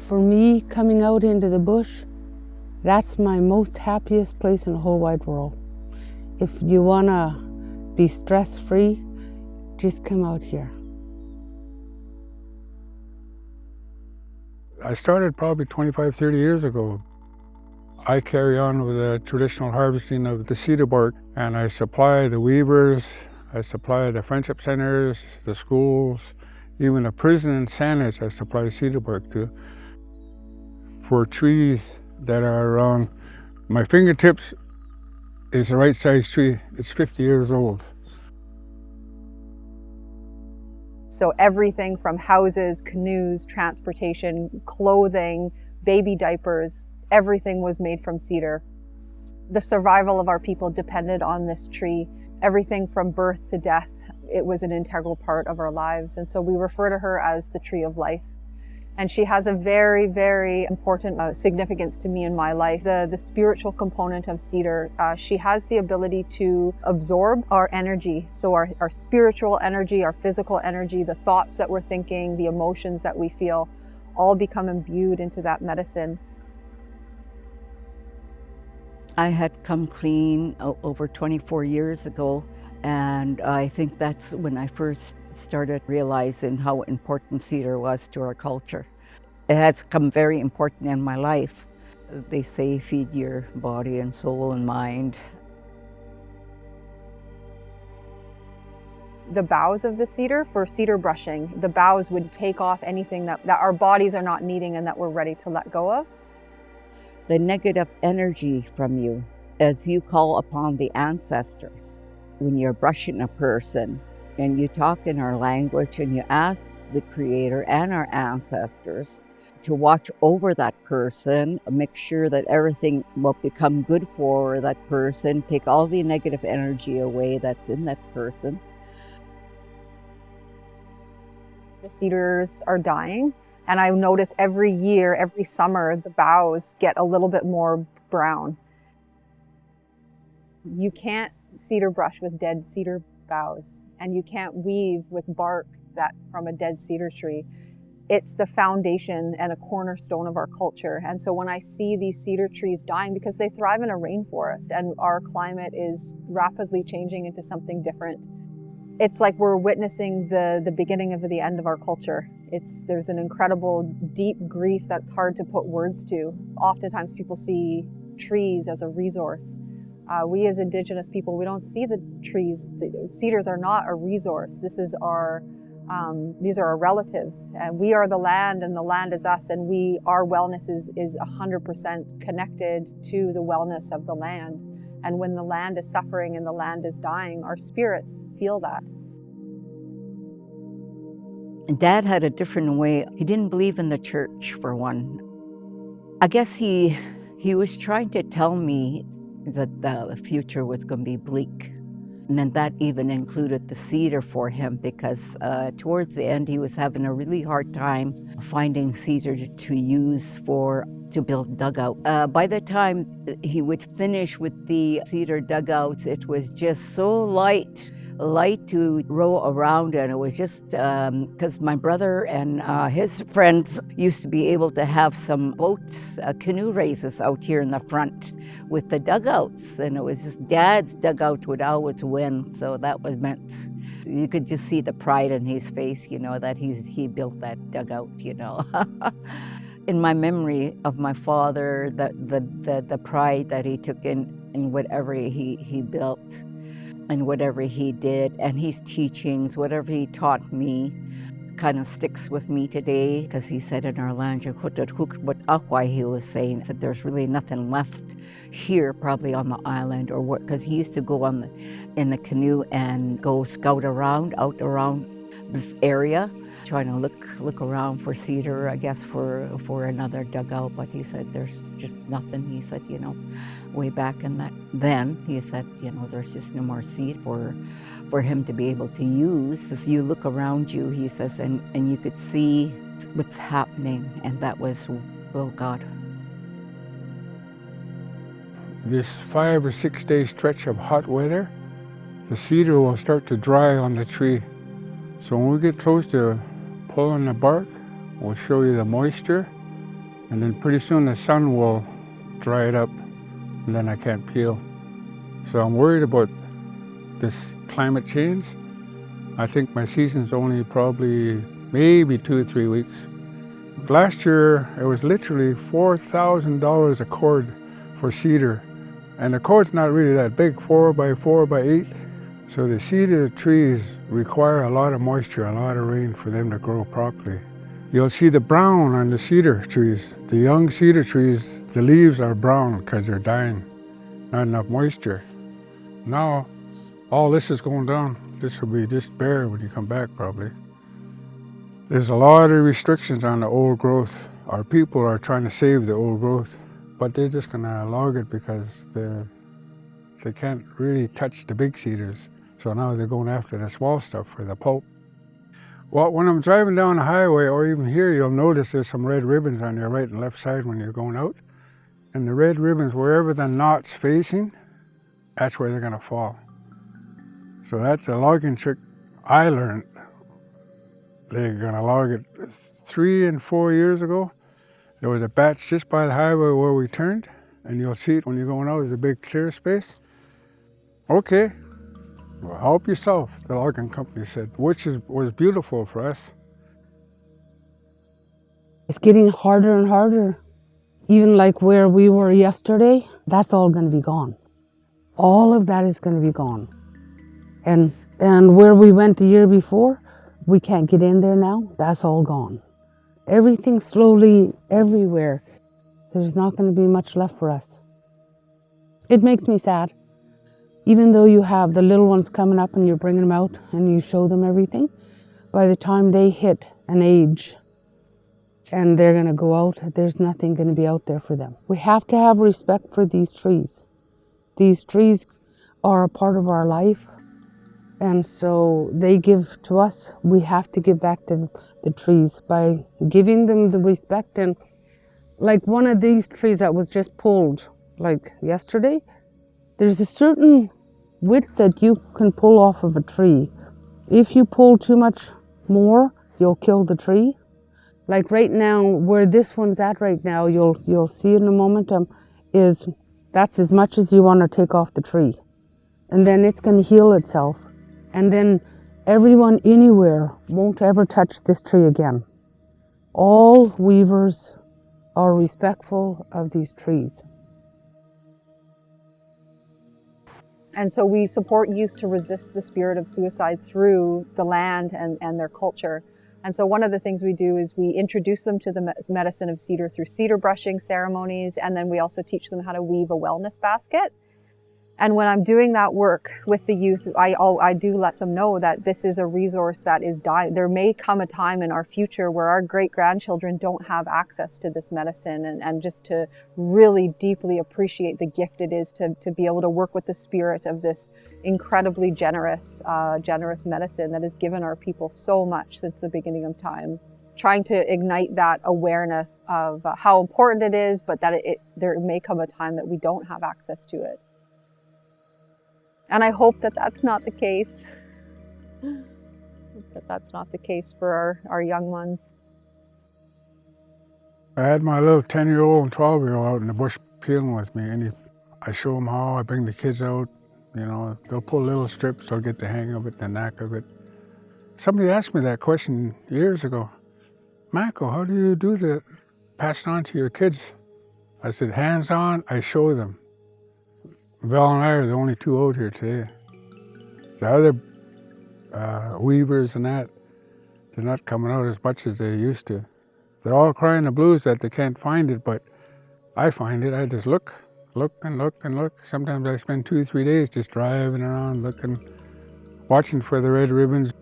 For me, coming out into the bush, that's my most happiest place in the whole wide world. If you want to be stress-free, just come out here. I started probably 25, 30 years ago. I carry on with the traditional harvesting of the cedar bark, and I supply the weavers, I supply the friendship centers, the schools, even a prison in Saanich I supply cedar bark to. For trees that are around my fingertips is the right size tree. It's 50 years old. So everything from houses, canoes, transportation, clothing, baby diapers, everything was made from cedar. The survival of our people depended on this tree. Everything from birth to death, it was an integral part of our lives. And so we refer to her as the tree of life. And she has a very, very important significance to me in my life. The spiritual component of cedar, she has the ability to absorb our energy. So our spiritual energy, our physical energy, the thoughts that we're thinking, the emotions that we feel, all become imbued into that medicine. I had come clean over 24 years ago, and I think that's when I first started realizing how important cedar was to our culture. It has become very important in my life. They say feed your body and soul and mind. The boughs of the cedar, for cedar brushing, the boughs would take off anything that our bodies are not needing and that we're ready to let go of. The negative energy from you, as you call upon the ancestors, when you're brushing a person and you talk in our language and you ask the Creator and our ancestors to watch over that person, make sure that everything will become good for that person, take all the negative energy away that's in that person. The cedars are dying, and I notice every year, every summer, the boughs get a little bit more brown. You can't cedar brush with dead cedar boughs, and you can't weave with bark that from a dead cedar tree. It's the foundation and a cornerstone of our culture. And so when I see these cedar trees dying, because they thrive in a rainforest and our climate is rapidly changing into something different, it's like we're witnessing the beginning of the end of our culture. There's an incredible deep grief that's hard to put words to. Oftentimes people see trees as a resource. We as Indigenous people, we don't see the trees. The cedars are not a resource. These are our relatives, and we are the land and the land is us, and our wellness is 100% connected to the wellness of the land. And when the land is suffering and the land is dying, our spirits feel that. Dad had a different way. He didn't believe in the church, for one. I guess he was trying to tell me that the future was going to be bleak. And then that even included the cedar for him, because towards the end he was having a really hard time finding cedar to use to build dugouts. By the time he would finish with the cedar dugouts, it was just so light to row around, and it was just because my brother and his friends used to be able to have some boats, canoe races out here in the front with the dugouts, and it was just Dad's dugout would always win, so that was meant. You could just see the pride in his face, that he built that dugout, In my memory of my father, the pride that he took in whatever he built and whatever he did, and his teachings, whatever he taught me, kind of sticks with me today, because he said in our language, Kwakwaka'wakw, he was saying that there's really nothing left here, probably on the island, or what, because he used to go in the canoe and go scout out around this area, trying to look around for cedar, I guess, for another dugout. But he said there's just nothing. He said, way back in then, he said, there's just no more seed for him to be able to use. As you look around you, he says, and you could see what's happening, and that was, oh God. This 5 or 6 day stretch of hot weather, the cedar will start to dry on the tree. So when we get close to pulling the bark, we'll show you the moisture, And then pretty soon the sun will dry it up, and then I can't peel. So I'm worried about this climate change. I think my season's only probably maybe 2 or 3 weeks. Last year, it was literally $4,000 a cord for cedar. And the cord's not really that big, 4 by 4 by 8. So the cedar trees require a lot of moisture, a lot of rain for them to grow properly. You'll see the brown on the cedar trees. The young cedar trees, the leaves are brown because they're dying, not enough moisture. Now, all this is going down. This will be just bare when you come back probably. There's a lot of restrictions on the old growth. Our people are trying to save the old growth, but they're just gonna log it because they can't really touch the big cedars. So now they're going after the small stuff for the pulp. Well, when I'm driving down the highway or even here, you'll notice there's some red ribbons on your right and left side when you're going out. And the red ribbons, wherever the knot's facing, that's where they're gonna fall. So that's a logging trick I learned. They're gonna log it 3 and 4 years ago. There was a batch just by the highway where we turned, and you'll see it when you're going out. There's a big clear space. Okay, well, help yourself, the logging company said, which was beautiful for us. It's getting harder and harder. Even like where we were yesterday, that's all going to be gone. All of that is going to be gone. And where we went the year before, we can't get in there now. That's all gone. Everything slowly, everywhere. There's not going to be much left for us. It makes me sad. Even though you have the little ones coming up and you're bringing them out and you show them everything, by the time they hit an age and they're going to go out, there's nothing going to be out there for them. We have to have respect for these trees. These trees are a part of our life, and so they give to us. We have to give back to the trees by giving them the respect. And like one of these trees that was just pulled like yesterday, there's a certain width that you can pull off of a tree. If you pull too much more, you'll kill the tree. Like right now, where this one's at right now, you'll see in a moment, that's as much as you want to take off the tree. And then it's going to heal itself. And then everyone anywhere won't ever touch this tree again. All weavers are respectful of these trees. And so we support youth to resist the spirit of suicide through the land and their culture. And so one of the things we do is we introduce them to the medicine of cedar through cedar brushing ceremonies, and then we also teach them how to weave a wellness basket. And when I'm doing that work with the youth, I do let them know that this is a resource that is dying. There may come a time in our future where our great-grandchildren don't have access to this medicine, and just to really deeply appreciate the gift it is to be able to work with the spirit of this incredibly generous medicine that has given our people so much since the beginning of time. Trying to ignite that awareness of how important it is, but that there may come a time that we don't have access to it. And I hope that that's not the case. That that's not the case for our young ones. I had my little 10-year-old and 12-year-old out in the bush peeling with me, and I show them how. I bring the kids out, they'll pull little strips, they'll get the hang of it, the knack of it. Somebody asked me that question years ago. Mako, how do you do that? Pass it on to your kids? I said, hands-on, I show them. Val and I are the only two out here today. The other weavers and that, they're not coming out as much as they used to. They're all crying the blues that they can't find it, but I find it. I just look and look and look. Sometimes I spend 2 or 3 days just driving around looking, watching for the red ribbons.